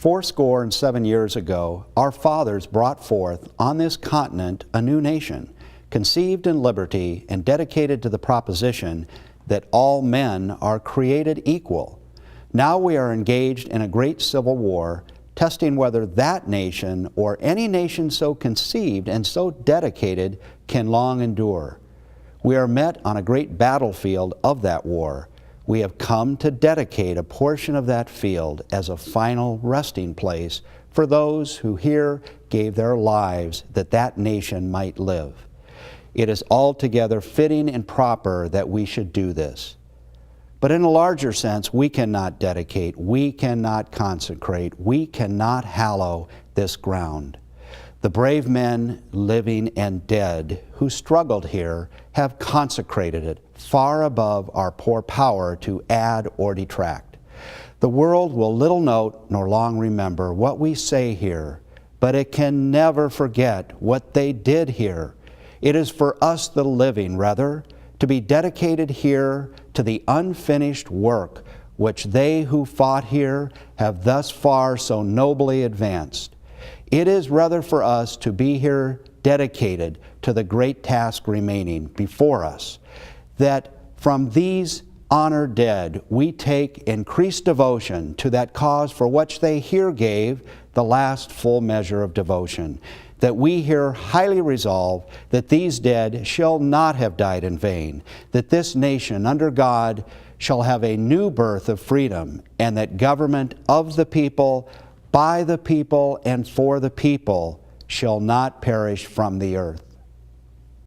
fourscore and 7 years ago, our fathers brought forth on this continent a new nation, conceived in liberty and dedicated to the proposition that all men are created equal. Now we are engaged in a great civil war, testing whether that nation or any nation so conceived and so dedicated can long endure. We are met on a great battlefield of that war. We have come to dedicate a portion of that field as a final resting place for those who here gave their lives that that nation might live. It is altogether fitting and proper that we should do this. But in a larger sense, we cannot dedicate, we cannot consecrate, we cannot hallow this ground. The brave men, living and dead, who struggled here have consecrated it far above our poor power to add or detract. The world will little note nor long remember what we say here, but it can never forget what they did here. It is for us, the living, rather, to be dedicated here to the unfinished work which they who fought here have thus far so nobly advanced. It is rather for us to be here dedicated to the great task remaining before us, that from these honored dead we take increased devotion to that cause for which they here gave the last full measure of devotion, that we here highly resolve that these dead shall not have died in vain, that this nation under God shall have a new birth of freedom, and that government of the people, by the people, and for the people shall not perish from the earth.